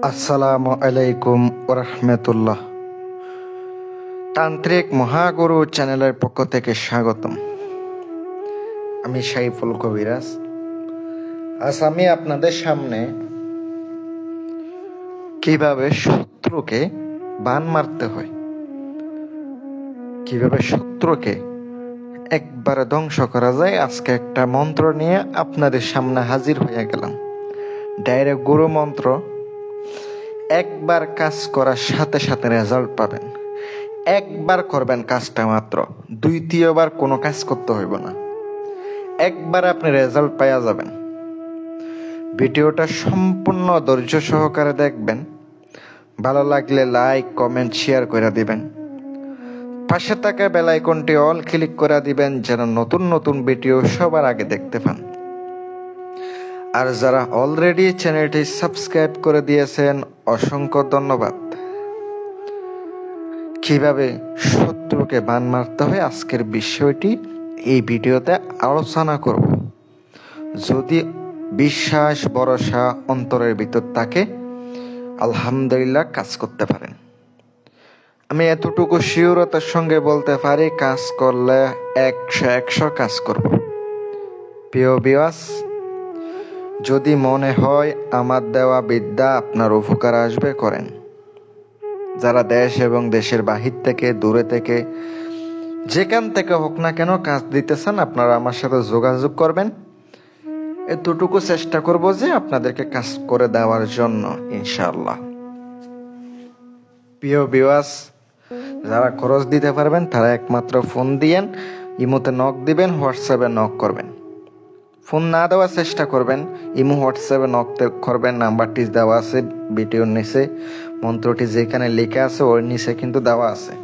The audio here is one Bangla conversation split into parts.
আসসালামু আলাইকুম ওরহমতুল্লাহ। তান্ত্রিক মহাগুরু চ্যানেলের পক্ষ থেকে স্বাগতম। আমি সাইফুল কবিরাজ। আজ আমি আপনাদের সামনে কিভাবে শত্রুকে বান মারতে হয়, কিভাবে শত্রুকে একবারে ধ্বংস করা যায়, আজকে একটা মন্ত্র নিয়ে আপনাদের সামনে হাজির হয়ে গেলাম। ডাইরেক্ট গুরু মন্ত্র, একবার কাজ করার সাথে সাথে রেজাল্ট পাবেন। একবার করবেন কাজটা মাত্র, দ্বিতীয়বার কোনো কাজ করতে হইব না, একবার আপনি রেজাল্ট পাওয়া যাবেন। ভিডিওটা সম্পূর্ণ ধৈর্য সহকারে দেখবেন। ভালো লাগলে লাইক কমেন্ট শেয়ার করে দিবেন। পাশে থাকা বেল আইকনটি অল ক্লিক করে দিবেন যেন নতুন নতুন ভিডিও সবার আগে দেখতে পান। আর যারা অলরেডি চ্যানেলটি সাবস্ক্রাইব করে দিয়েছেন, অসংখ্য ধন্যবাদ। কিভাবে শত্রুকে বান মারতে হয় আজকের বিষয়টি এই ভিডিওতে আলোচনা করব। যদি বিশ্বাস ভরসা অন্তরের ভিতর থাকে, আলহামদুলিল্লাহ কাজ করতে পারেন। আমি এতটুকু শিওরতার সঙ্গে বলতে পারি, কাজ করলে 100 কাজ করব। প্রিয় ভিউয়ার্স, যদি মনে হয় আমার দেওয়া বিদ্যা আপনার উপকার আসবে, করেন। যারা দেশ এবং দেশের বাহির থেকে, দূরে থেকে, যেখান থেকে হোক না কেন কাজ দিতেছেন, আপনারা আমার সাথে যোগাযোগ করবেন। এতটুকু চেষ্টা করব যে আপনাদেরকে কাজ করে দেওয়ার জন্য, ইনশাআল্লাহ। প্রিয় ভিউয়ার্স, যারা খরচ দিতে পারবেন তারা একমাত্র ফোন দিয়েন, ইমোতে নক দিবেন, হোয়াটসঅ্যাপে নক করবেন। ফোন না দেওয়ার চেষ্টা করবেন, ইমো হোয়াটসঅ্যাপে নক করবেন। নাম্বারটি দেওয়া আছে ভিডিওর নিচে, মন্ত্রটি যেখানে লেখা আছে ওর নিচে কিন্তু দেওয়া আছে।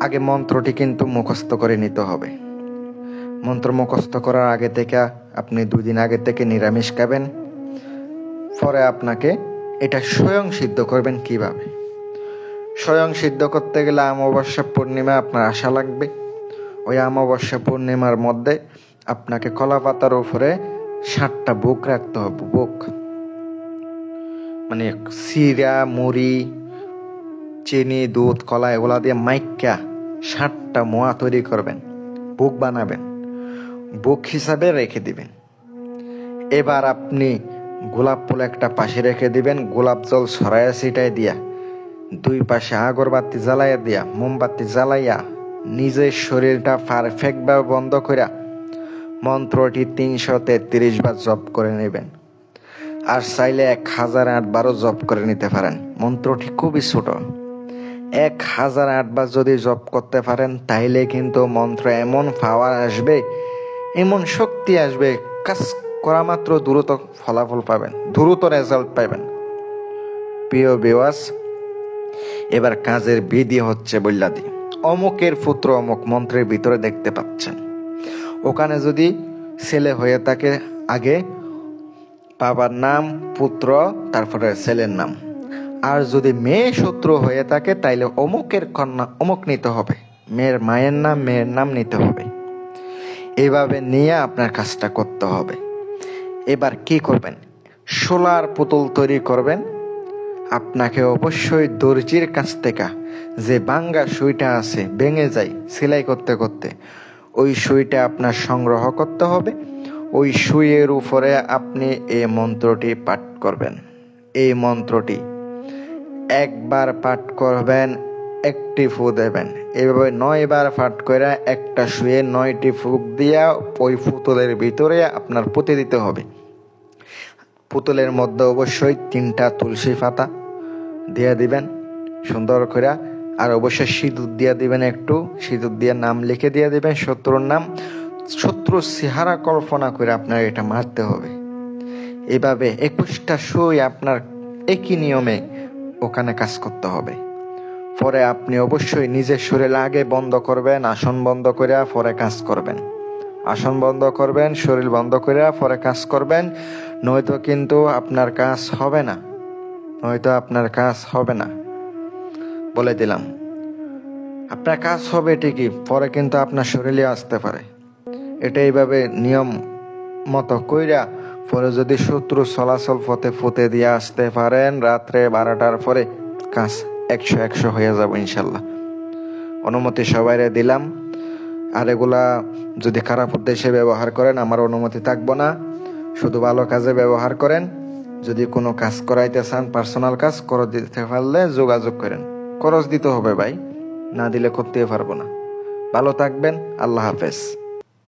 আগে মন্ত্রটি কিন্তু মুখস্থ করে নিতে হবে। মন্ত্র মুখস্থ করার আগে থেকে আপনি 2 দিন আগে থেকে নিরামিষ খাবেন। পরে আপনাকে এটা স্বয়ং সিদ্ধ করবেন। কিভাবে স্বয়ং সিদ্ধ করতে গেলে অমাবস্যা পূর্ণিমা আপনার আসা লাগবে। ওই অমাবস্যা পূর্ণিমার মধ্যে আপনাকে কলা পাতার উপরে 7টা বুক রাখতে হবে। বুক মানে সিরা, মুড়ি, চিনি, দুধ, কলা এগুলা দিয়ে মাইকা 7টা মোয়া তৈরি করবেন, বুক বানাবেন, বুক হিসাবে রেখে দিবেন। এবার আপনি গোলাপ ফুল একটা পাশে রেখে দিবেন, গোলাপ জল ছড়াইয়া ছিটাই দিয়া, 2 পাশে আগরবাতি জ্বালাইয়া দিয়া, মোমবাতি জ্বালাইয়া, নিজের শরীরটা পারফেক্ট ভাবে বন্ধ করিয়া মন্ত্রটি 333 বার জপ করে নেবেন। আর চাইলে 1008 বারও জপ করে নিতে পারেন। মন্ত্রটি খুবই ছোট। 1008 বার যদি জপ করতে পারেন তাইলে কিন্তু মন্ত্র এমন পাওয়ার আসবে, এমন শক্তি আসবে, কাজ করা মাত্র দ্রুত ফলাফল পাবেন, দ্রুত রেজাল্ট পাবেন। প্রিয় ভিউয়ার্স, এবার কাজের বিধি হচ্ছে বইলা দি। অমুকের পুত্র অমুক মন্ত্রের ভিতরে দেখতে পাচ্ছেন। ওখানে যদি ছেলে হয়ে থাকে, আগে বাবার নাম, পুত্র, তারপরে ছেলের নাম। আর যদি মেয়ে শত্রু হয়ে থাকে তাইলে অমুকের কন্যা অমুক নিতে হবে, মেয়ের মায়ের নাম, মেয়ের নাম নিতে হবে। এভাবে নিয়ে আপনার কাজটা করতে হবে। এবার কি করবেন? সোলার পুতুল তৈরি করবেন। আপনাকে অবশ্যই দর্জির কাছ থেকে যে ভাঙ্গা সুইটা আছে, ভেঙে যায় সেলাই করতে করতে, ওই সুইটা আপনার সংগ্রহ করতে হবে। ওই সুইয়ের উপরে আপনি এই মন্ত্রটি পাঠ করবেন। এই মন্ত্রটি একবার পাঠ করবেন, একটি ফু দেবেন। এইভাবে 9 বার পাঠ করে একটা শুয়ে 9টি ফুক দিয়া ওই পুতুলের ভিতরে আপনার পুঁতে দিতে হবে। পুতুলের মধ্যে অবশ্যই 3টা তুলসী পাতা দিয়ে দিবেন সুন্দর করে। আর অবশ্যই সিঁদুর দিয়ে দিবেন, একটু সিঁদুর দিয়ে নাম লিখে দিয়ে দিবেন, শত্রুর নাম। শত্রুর চেহারা কল্পনা করে আপনার এটা মারতে হবে। এভাবে 21টা সুই আপনার একই নিয়মে ওখানে কাজ করতে হবে। পরে আপনি অবশ্যই নিজের শরীর আগে বন্ধ করবেন, আসন বন্ধ করে পরে কাজ করবেন। আসন বন্ধ করবেন, শরীর বন্ধ করে পরে কাজ করবেন, নয়তো কিন্তু আপনার কাজ হবে না। বলে দিলাম, আপনার কাজ হবে ঠিকই, পরে কিন্তু আপনার শরীরে আসতে পারে। এটা এইভাবে নিয়ম মতো কইরা পরে যদি শত্রু চলাচল পথে ফুতে দিয়ে আসতে পারেন, রাত্রে 12টার পরে কাজ 100 হয়ে যাবে ইনশাল্লাহ। অনুমতি সবাইরে দিলাম। আর এগুলা যদি খারাপ উদ্দেশ্যে ব্যবহার করেন, আমার অনুমতি থাকবো না। শুধু ভালো কাজে ব্যবহার করেন। যদি কোনো কাজ করাইতে চান, পার্সোনাল কাজ খরচ দিতে পারলে যোগাযোগ করেন। খরচ দিতে হবে ভাই, না দিলে করতে পারবো না। ভালো থাকবেন। আল্লাহ হাফেজ।